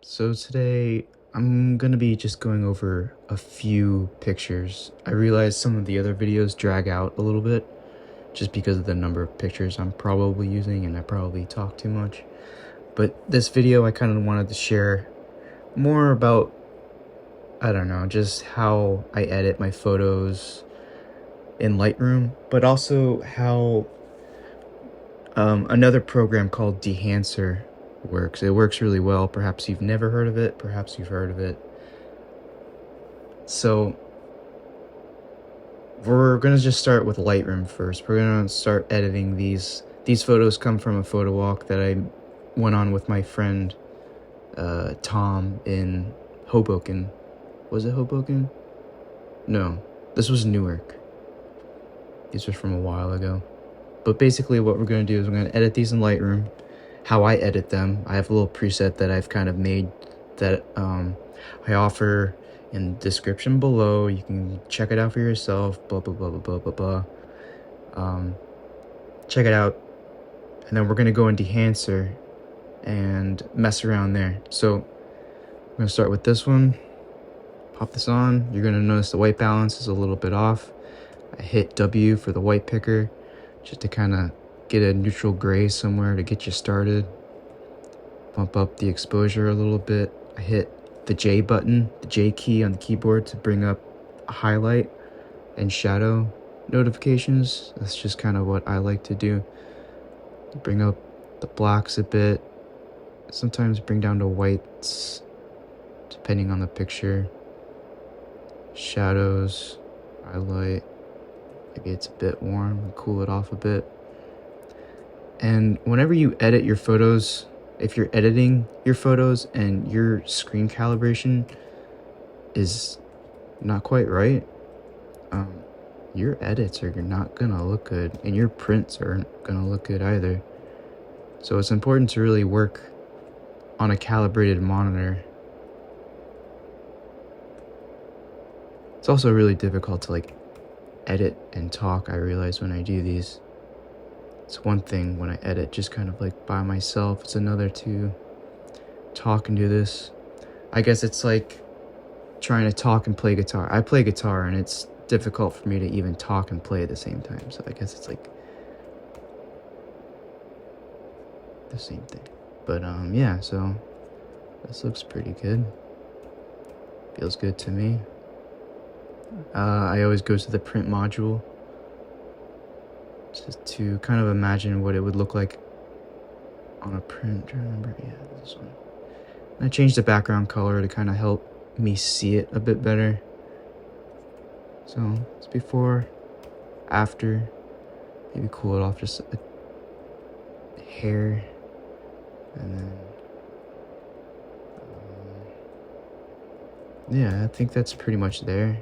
So today I'm gonna be just going over a few pictures. I realize some of the other videos drag out a little bit just because of the number of pictures I'm probably using and I probably talk too much. But this video I kind of wanted to share more about, I don't know, just how I edit my photos in Lightroom, but also how another program called Dehancer works. It works really well. Perhaps you've never heard of it, perhaps you've heard of it. So we're gonna just start with Lightroom first. We're gonna start editing these. These photos come from a photo walk that I went on with my friend Tom in Hoboken. Was it Hoboken? No, this was Newark. These were from a while ago. But basically what we're gonna do is we're gonna edit these in Lightroom. How I edit them, I have a little preset that I've kind of made that I offer in the description below. You can check it out for yourself, blah blah blah blah blah blah blah. Check it out, and then we're gonna go in Dehancer and mess around there. So I'm gonna start with this one. Pop this on. You're gonna notice the white balance is a little bit off. I hit W for the white picker just to kind of get a neutral gray somewhere to get you started. Bump up the exposure a little bit. I hit the J button, the J key on the keyboard to bring up a highlight and shadow notifications. That's just kind of what I like to do. Bring up the blacks a bit. Sometimes bring down to whites, depending on the picture. Shadows, highlight. Maybe it's a bit warm, cool it off a bit. And whenever you edit your photos, if you're editing your photos and your screen calibration is not quite right, your edits are not gonna look good, and your prints aren't gonna look good either. So it's important to really work on a calibrated monitor. It's also really difficult to edit and talk, I realize, when I do these. It's one thing when I edit just kind of by myself. It's another to talk and do this. I guess it's like trying to talk and play guitar. I play guitar and it's difficult for me to even talk and play at the same time. So I guess it's like the same thing. But yeah, so this looks pretty good. Feels good to me. I always go to the print module just to kind of imagine what it would look like on a print. Do you remember? Yeah, this one. And I changed the background color to kind of help me see it a bit better. So it's before, after. Maybe cool it off just a hair, and then yeah, I think that's pretty much there.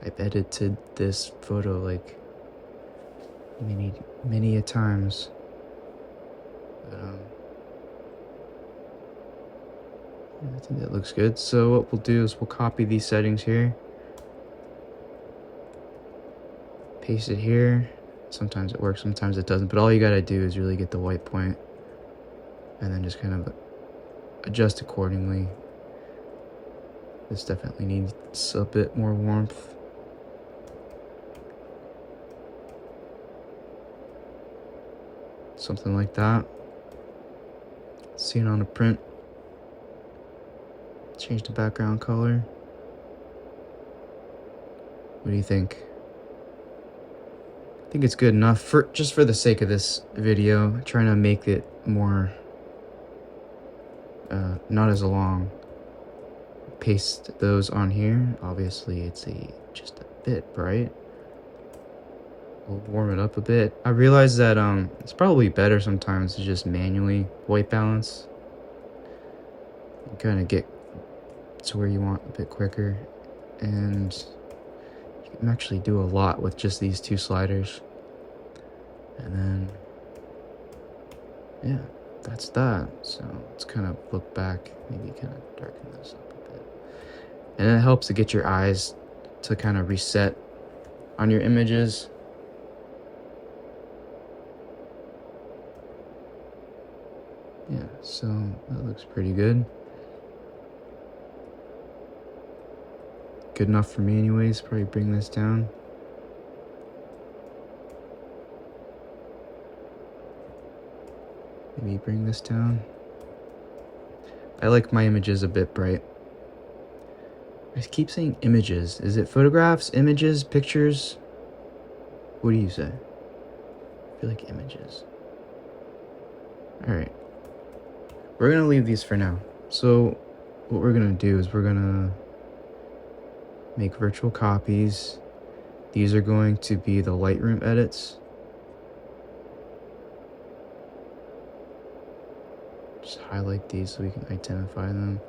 I've edited this photo many a times, but yeah, I think that looks good. So what we'll do is we'll copy these settings here, paste it here. Sometimes it works, sometimes it doesn't, but all you gotta do is really get the white point and then just kind of adjust accordingly. This definitely needs a bit more warmth. Something like that. See it on a print. Change the background color. What do you think? I think it's good enough for just for the sake of this video. Trying to make it more not as long. Paste those on here. Obviously it's just a bit bright. We'll warm it up a bit. I realize that it's probably better sometimes to just manually white balance. You kind of get to where you want a bit quicker, and you can actually do a lot with just these two sliders. And then yeah, that's that. So let's kind of look back, maybe kind of darken this up a bit, and it helps to get your eyes to kind of reset on your images. Yeah, so that looks pretty good. good enough for me anyways. Probably bring this down. Maybe bring this down. I like my images a bit bright. I keep saying images. Is it photographs, images, pictures? What do you say? I feel like images. Alright. We're gonna leave these for now. So what we're gonna do is we're gonna make virtual copies. These are going to be the Lightroom edits. Just highlight these so we can identify them.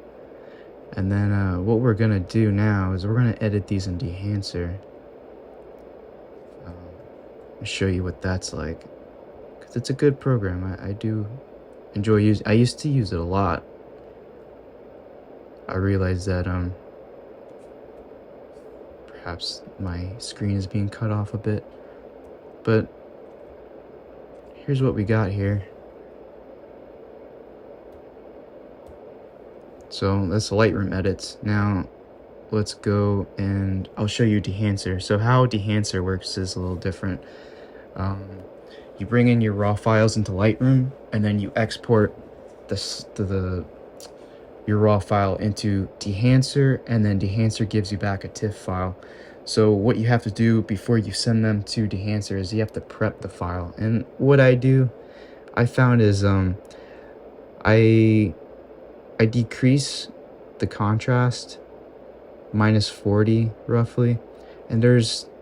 And then what we're gonna do now is we're gonna edit these in Dehancer. I'll show you what that's like, because it's a good program. I do enjoy using. I used to use it a lot. I realized that perhaps my screen is being cut off a bit, but here's what we got here. So that's the Lightroom edits. Now let's go and I'll show you Dehancer. So how Dehancer works is a little different. You bring in your raw files into Lightroom, and then you export your raw file into Dehancer, and then Dehancer gives you back a TIFF file. So what you have to do before you send them to Dehancer is you have to prep the file. And what I do, I found is I decrease the contrast -40 roughly, and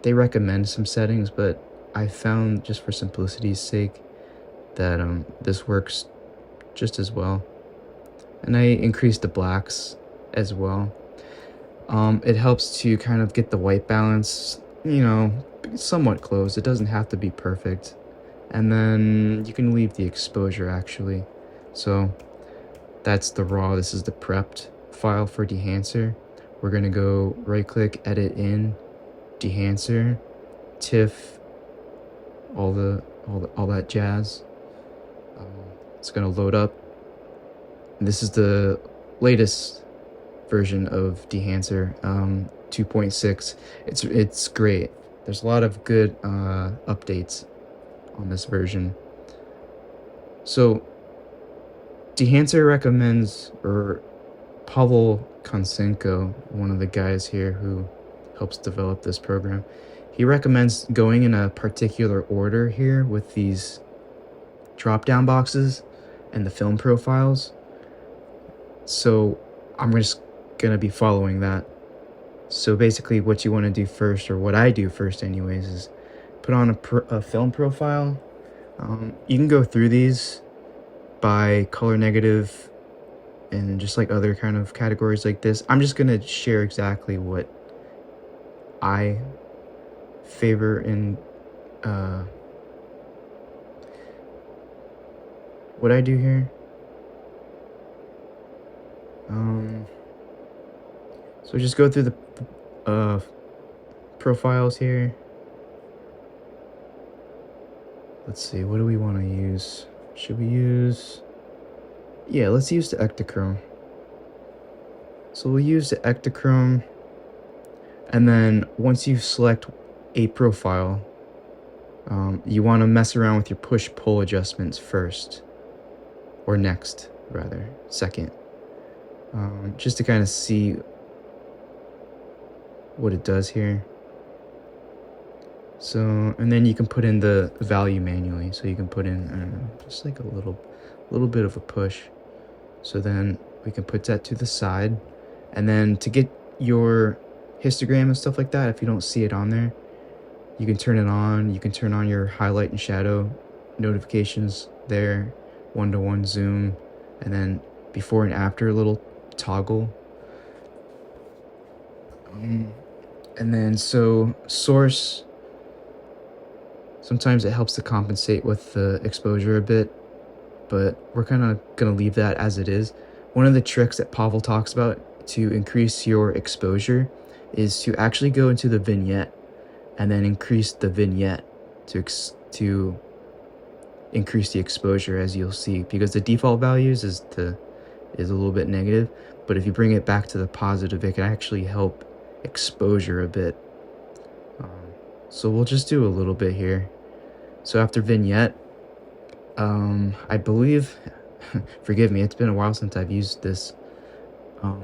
they recommend some settings, but I found, just for simplicity's sake, that this works just as well. And I increased the blacks as well. It helps to kind of get the white balance, you know, somewhat close. It doesn't have to be perfect. And then you can leave the exposure actually. So that's the raw. This is the prepped file for Dehancer. We're gonna go right click, edit in, Dehancer, TIFF, all that jazz. It's gonna load up. And this is the latest version of Dehancer, 2.6. It's great. There's a lot of good updates on this version. So Dehancer recommends, or Pavel Konsenko, one of the guys here who helps develop this program, he recommends going in a particular order here with these drop-down boxes and the film profiles. So I'm just gonna be following that. So basically what you want to do first, or what I do first anyways, is put on a film profile. You can go through these by color negative and just like other kind of categories like this. I'm just gonna share exactly what I favor in what I do here. So just go through the profiles here. Let's see, what do we want to use? Should we use... Yeah, let's use the Ektachrome. So we'll use the Ektachrome, and then once you select a profile, you want to mess around with your push-pull adjustments first, or next, rather, second, just to kind of see what it does here. So, and then you can put in the value manually. So you can put in, I don't know, just like a little bit of a push. So then we can put that to the side, and then to get your histogram and stuff like that, if you don't see it on there, you can turn it on. You can turn on your highlight and shadow notifications there, 1:1 zoom, and then before and after, a little toggle. And then so source, sometimes it helps to compensate with the exposure a bit, but we're kind of going to leave that as it is. One of the tricks that Pavel talks about to increase your exposure is to actually go into the vignette and then increase the vignette to increase the exposure, as you'll see, because the default values is a little bit negative, but if you bring it back to the positive, it can actually help exposure a bit. So we'll just do a little bit here. So after vignette, I believe, forgive me, it's been a while since I've used this, so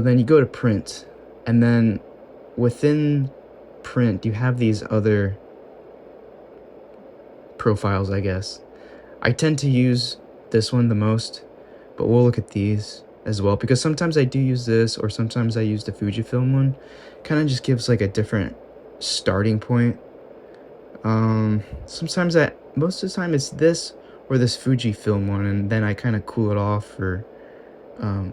then you go to print, and then within print, you have these other profiles, I guess. I tend to use this one the most, but we'll look at these as well, because sometimes I do use this, or sometimes I use the Fujifilm one. Kind of just gives like a different starting point. Sometimes most of the time it's this or this Fujifilm one, and then I kind of cool it off or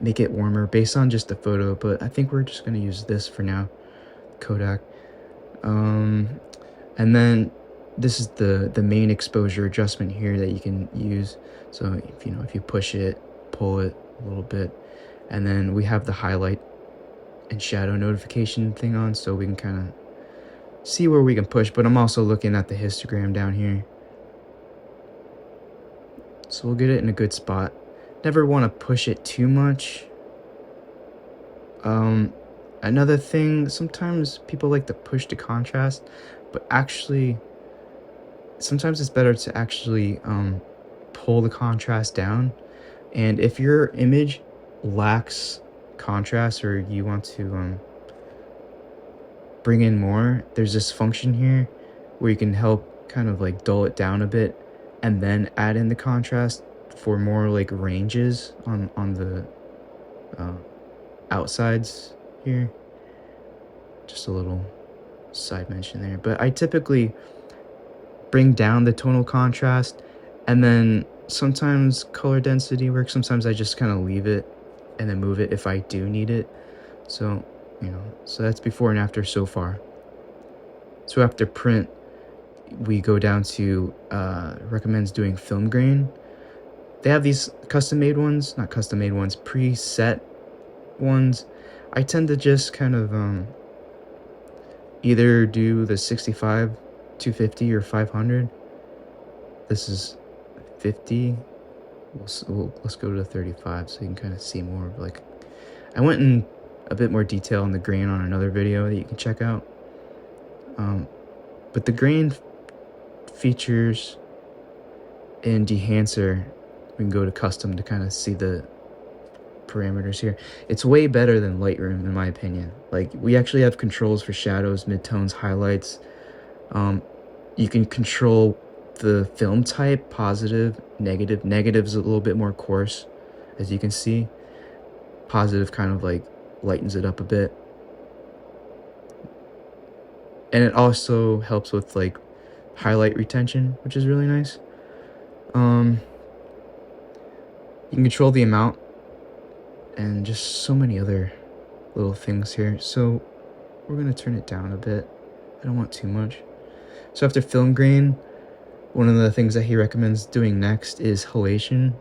make it warmer based on just the photo, but I think we're just going to use this for now, Kodak. And then this is the main exposure adjustment here that you can use. So if you push it, pull it a little bit, and then we have the highlight and shadow notification thing on, so we can kind of see where we can push. But I'm also looking at the histogram down here, so we'll get it in a good spot. Never want to push it too much. Another thing, sometimes people like to push the contrast, but actually sometimes it's better to actually pull the contrast down. And if your image lacks contrast, or you want to bring in more, there's this function here where you can help kind of like dull it down a bit and then add in the contrast for more like ranges on the outsides here. Just a little side mention there, but I typically bring down the tonal contrast, and then sometimes color density works. Sometimes I just kind of leave it and then move it if I do need it. So so that's before and after so far. So after print, we go down to recommends doing film grain. They have these preset ones. I tend to just kind of either do the 65, 250, or 500. This is 50. Let's go to 35 so you can kind of see more of like, I went in a bit more detail on the grain on another video that you can check out. But the grain features in Dehancer, we can go to custom to kind of see the parameters here. It's way better than Lightroom in my opinion. Like, we actually have controls for shadows, midtones, highlights. You can control the film type, positive, negative. Negative's a little bit more coarse, as you can see. Positive kind of like lightens it up a bit. And it also helps with like highlight retention, which is really nice. You can control the amount and just so many other little things here. So we're gonna turn it down a bit. I don't want too much. So after film grain, one of the things that he recommends doing next is halation.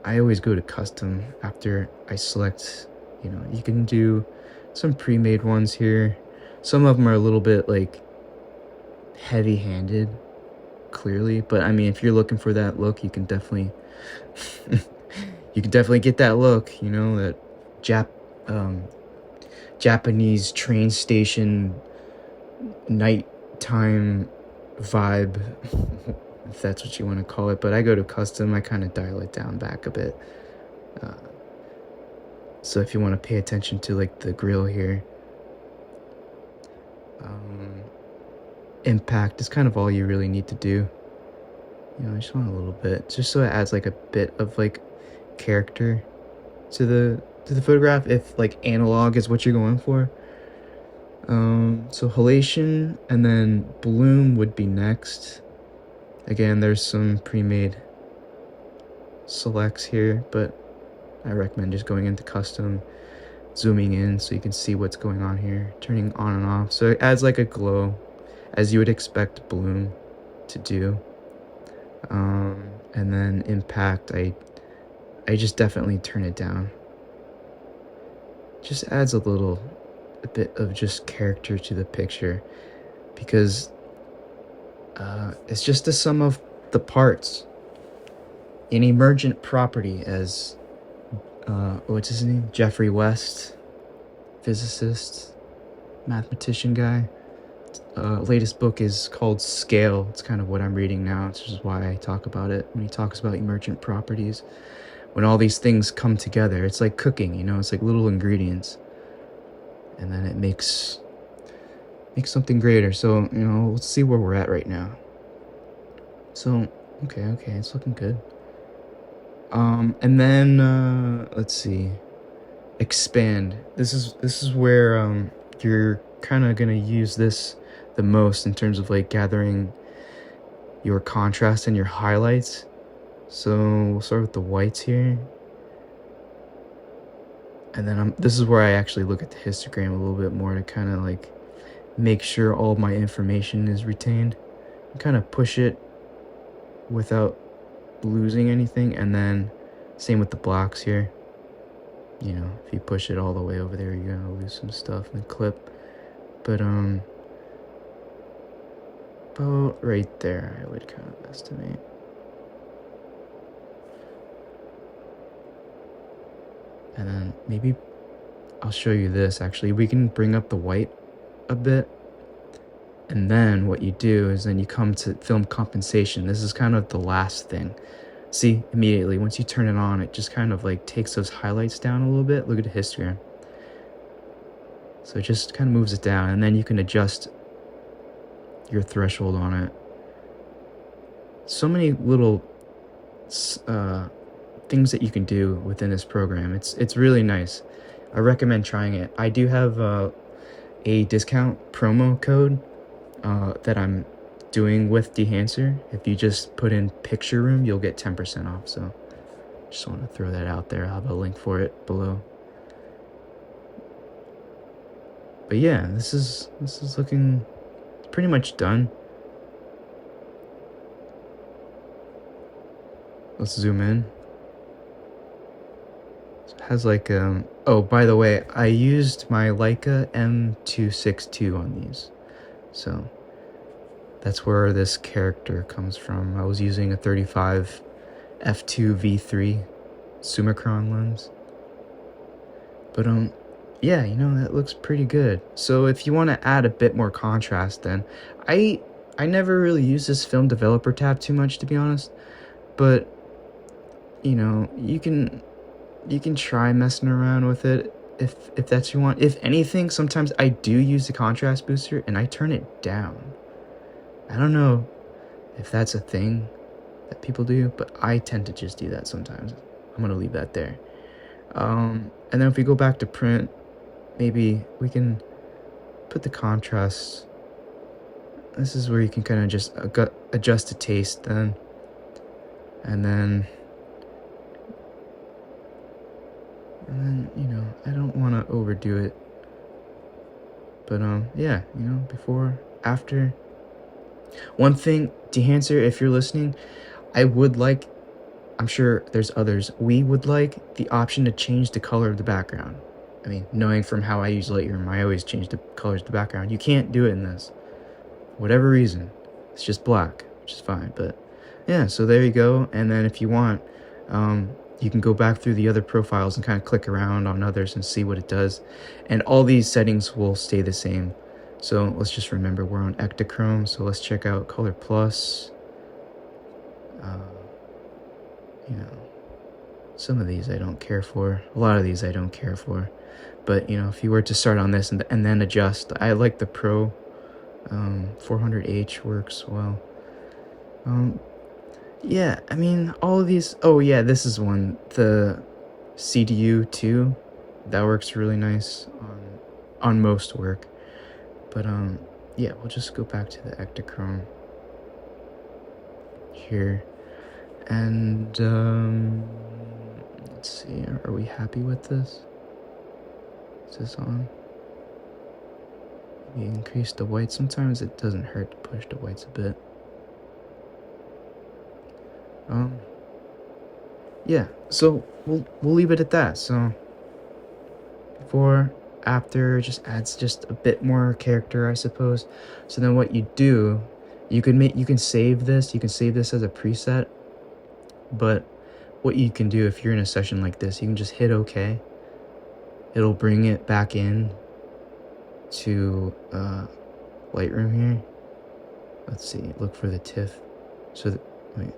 I always go to custom after I select. You can do some pre-made ones here. Some of them are a little bit like heavy-handed, clearly, but I mean, if you're looking for that look, you can definitely get that look, that Japanese train station nighttime vibe, if that's what you want to call it. But I go to custom, I kind of dial it down back a bit. So if you want to pay attention to like the grill here, impact is kind of all you really need to do. I just want a little bit, just so it adds like a bit of like character to the photograph, if like analog is what you're going for. So halation and then bloom would be next. Again, there's some pre-made selects here, but I recommend just going into custom, zooming in so you can see what's going on here, turning on and off, so it adds like a glow, as you would expect bloom to do. And then impact, I just definitely turn it down. Just adds a bit of just character to the picture, because it's just the sum of the parts. An emergent property, as what's his name? Jeffrey West, physicist, mathematician guy. Latest book is called Scale. It's kind of what I'm reading now, which is why I talk about it when he talks about emergent properties. When all these things come together, it's like cooking, you know, it's like little ingredients. And then it makes something greater. So, you know, let's see where we're at right now. So, okay, it's looking good. And then, let's see. Expand. This is where, you're kind of gonna use this the most in terms of like gathering your contrast and your highlights. So we'll start with the whites here. And then this is where I actually look at the histogram a little bit more to kind of like make sure all my information is retained. Kind of push it without losing anything. And then same with the blacks here. You know, if you push it all the way over there, you're gonna lose some stuff in the clip. But about right there, I would kind of estimate. And then maybe I'll show you this. Actually, we can bring up the white a bit. And then what you do is then you come to film compensation. This is kind of the last thing. See, immediately, once you turn it on, it just kind of like takes those highlights down a little bit. Look at the histogram. So it just kind of moves it down, and then you can adjust your threshold on it. So many little things that you can do within this program. It's really nice. I recommend trying it. I do have a discount promo code that I'm doing with Dehancer. If you just put in picture room, you'll get 10% off. So just want to throw that out there. I'll have a link for it below. But yeah, this is looking pretty much done. Let's zoom in. So it has like oh, by the way, I used my Leica M262 on these. So that's where this character comes from. I was using a 35 f2 v3 Summicron lens. But yeah, you know, that looks pretty good. So if you want to add a bit more contrast, then I never really use this film developer tab too much, to be honest. But you know, you can try messing around with it if that's what you want. If anything, sometimes I do use the contrast booster and I turn it down. I don't know if that's a thing that people do, but I tend to just do that sometimes. I'm gonna leave that there. And then if we go back to print, maybe we can put the contrast. This is where you can kind of just adjust the taste then. And then, you know, I don't want to overdo it. But, yeah, you know, before, after. One thing, Dehancer, if you're listening, I'm sure there's others, we would like the option to change the color of the background. I mean, knowing from how I use Lightroom, I always change the colors of the background. You can't do it in this. Whatever reason. It's just black, which is fine. But yeah, so there you go. And then if you want, you can go back through the other profiles and kind of click around on others and see what it does. And all these settings will stay the same. So let's just remember we're on Ektachrome. So let's check out Color Plus. You know, some of these I don't care for. A lot of these I don't care for. But, you know, if you were to start on this and then adjust, I like the Pro. 400H works well. Yeah, I mean, all of these. Oh, yeah, this is one. The CDU 2. That works really nice on most work. But, yeah, we'll just go back to the Ektachrome here. And, let's see, are we happy with this? Is this on? We increase the white. Sometimes it doesn't hurt to push the whites a bit. Yeah, so we'll leave it at that. So before, after, just adds just a bit more character, I suppose. So then what you do, you can save this. You can save this as a preset. But what you can do if you're in a session like this, you can just hit OK. It'll bring it back in to Lightroom here. Let's see, look for the TIFF. So wait.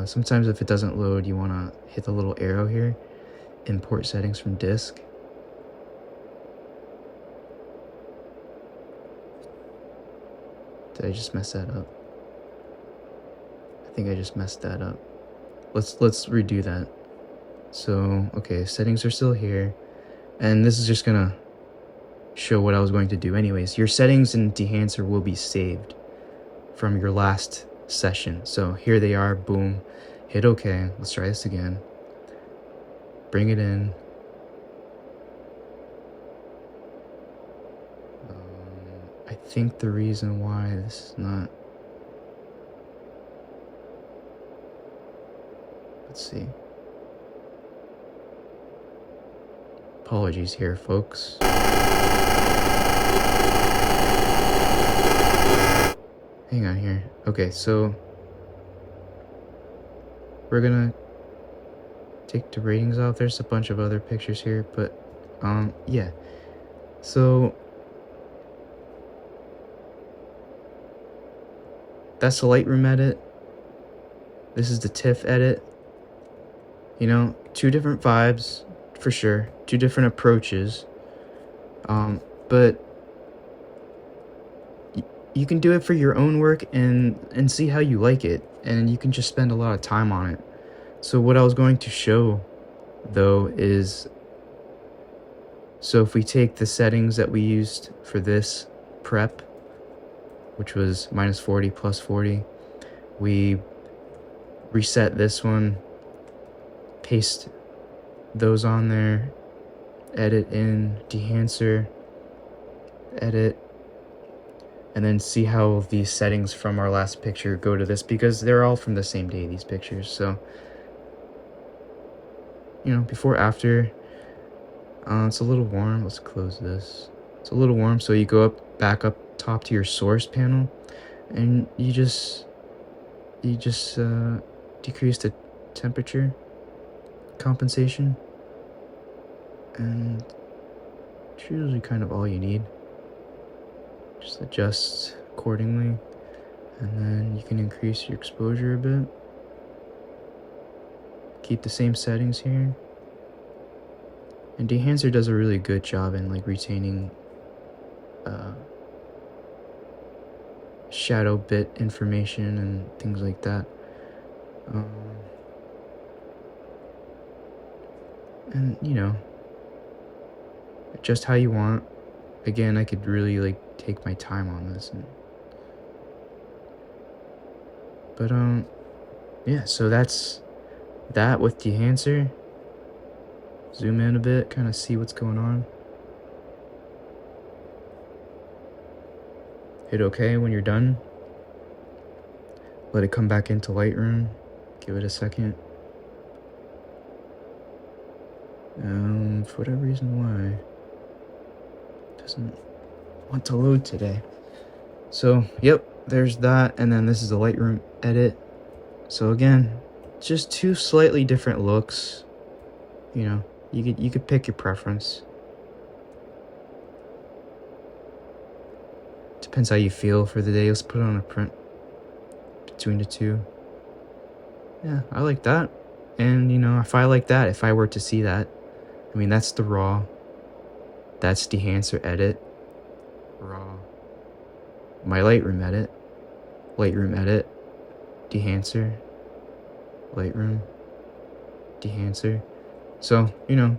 Sometimes if it doesn't load, you want to hit the little arrow here, import settings from disk. Did I just mess that up? I think I just messed that up. Let's redo that. So, okay, settings are still here. And this is just gonna show what I was going to do anyways. Your settings in Dehancer will be saved from your last session. So here they are, boom. Hit OK. Let's try this again. Bring it in. I think the reason why this is not... Let's see. Apologies here, folks. Hang on here. Okay, so we're gonna take the ratings off. There's a bunch of other pictures here, but yeah. So that's the Lightroom edit. This is the TIFF edit. You know, two different vibes for sure, two different approaches. But you can do it for your own work and see how you like it, and you can just spend a lot of time on it. So what I was going to show though is, so if we take the settings that we used for this prep, which was -40, +40, we reset this one, paste those on there, edit in Dehancer, edit, and then see how these settings from our last picture go to this, because they're all from the same day, these pictures. So, you know, before, after. It's a little warm. Let's close this. It's a little warm, so you go back up top to your source panel, and you just decrease the temperature compensation, and it's usually kind of all you need. Just adjust accordingly, and then you can increase your exposure a bit. Keep the same settings here. And Dehancer does a really good job in like retaining shadow bit information and things like that. And you know, just how you want. Again, I could really like take my time on this, but yeah, so that's that with Dehancer. Zoom in a bit, kind of see what's going on. Hit OK when you're done. Let it come back into Lightroom. Give it a second. For whatever reason why it doesn't want to load today. So, yep, there's that, and then this is the Lightroom edit. So again, just two slightly different looks. You know, you could pick your preference. Depends how you feel for the day. Let's put it on a print between the two. Yeah, I like that. And you know, if I like that, if I were to see that, I mean, that's the raw. That's Dehancer edit. Raw. My Lightroom edit. Lightroom edit. Dehancer. Lightroom. Dehancer. So, you know,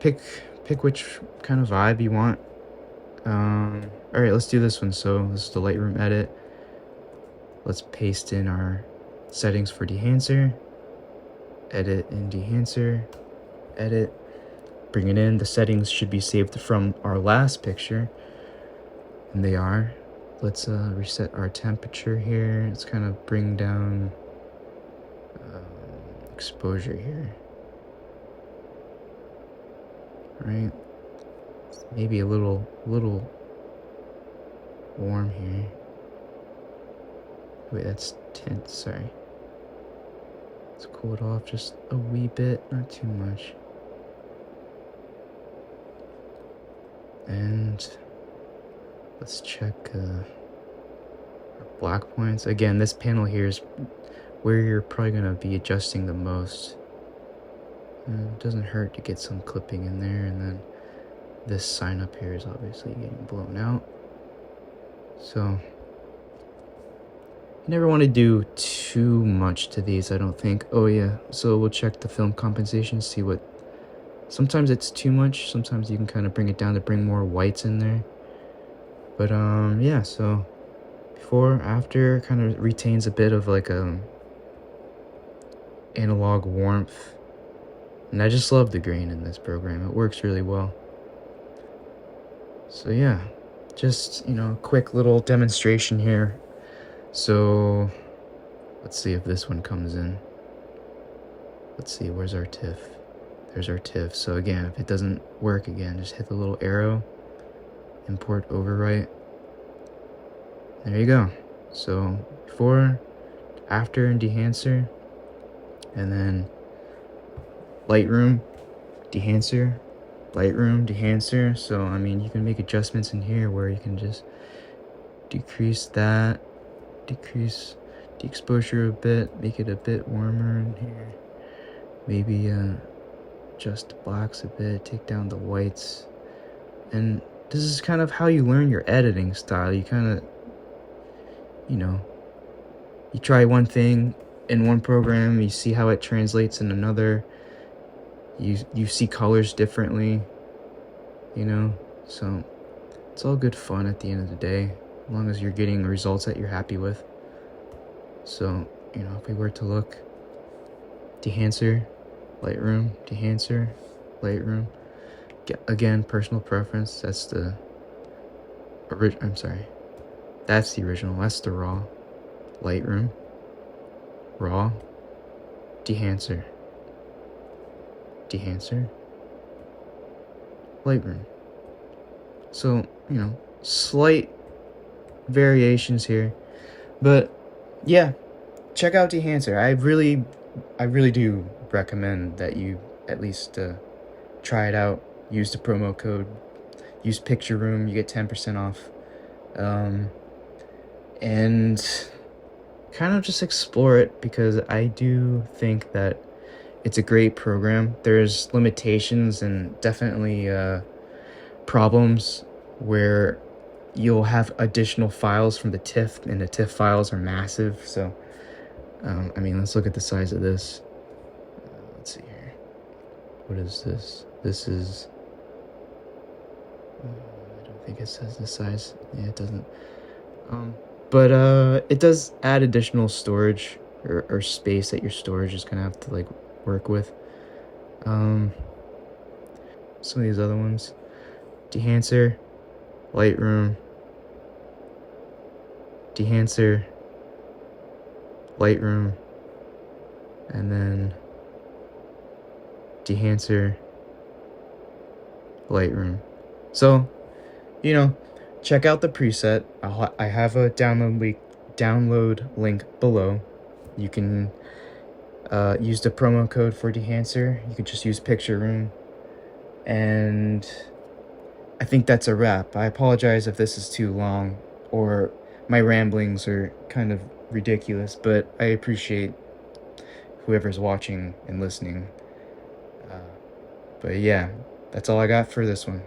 pick which kind of vibe you want. Alright, let's do this one. So this is the Lightroom edit. Let's paste in our settings for Dehancer. Edit in Dehancer. Edit. Bring it in. The settings should be saved from our last picture. And they are. Let's reset our temperature here. Let's kind of bring down exposure here. Right? Maybe a little warm here. Wait, that's tint, sorry. Let's cool it off just a wee bit, not too much. And let's check our black points. Again, this panel here is where you're probably gonna be adjusting the most. It doesn't hurt to get some clipping in there, and then this sign up here is obviously getting blown out. So you never want to do too much to these, I don't think. Oh yeah, so we'll check the film compensation, see what, sometimes it's too much, sometimes you can kind of bring it down to bring more whites in there. But yeah, so before, after, kind of retains a bit of like a analog warmth. And I just love the grain in this program. It works really well. So yeah, just, you know, a quick little demonstration here. So let's see if this one comes in. Let's see, where's our TIFF? There's our TIFF. So again, if it doesn't work, again, just hit the little arrow, import overwrite. There you go. So before, after, and Dehancer, and then Lightroom, Dehancer, Lightroom, Dehancer. So I mean, you can make adjustments in here where you can just decrease that, decrease the exposure a bit, make it a bit warmer in here. Maybe adjust the blacks a bit, take down the whites. And this is kind of how you learn your editing style. You kind of, you know, you try one thing in one program, you see how it translates in another. You see colors differently, you know, so it's all good fun at the end of the day, as long as you're getting results that you're happy with. So, you know, if we were to look, Dehancer, Lightroom, Dehancer, Lightroom. Again, personal preference, that's the I'm sorry, that's the original, that's the raw. Lightroom, raw, Dehancer, Dehancer, Lightroom. So, you know, slight variations here, but yeah, check out Dehancer. I really do recommend that you at least try it out. Use the promo code, use Picture Room, you get 10% off, and kind of just explore it, because I do think that it's a great program. There's limitations and definitely problems where you'll have additional files from the TIFF, and the TIFF files are massive. So I mean, let's look at the size of this. Let's see here. What is this? This is, I don't think it says the size. Yeah, it doesn't. But it does add additional storage or space that your storage is gonna have to like work with. Some of these other ones, Dehancer, Lightroom, Dehancer, Lightroom, and then Dehancer, Lightroom. So, you know, check out the preset. I have a download link below. You can use the promo code for Dehancer. You can just use Picture Room. And I think that's a wrap. I apologize if this is too long or my ramblings are kind of ridiculous, but I appreciate whoever's watching and listening. But yeah, that's all I got for this one.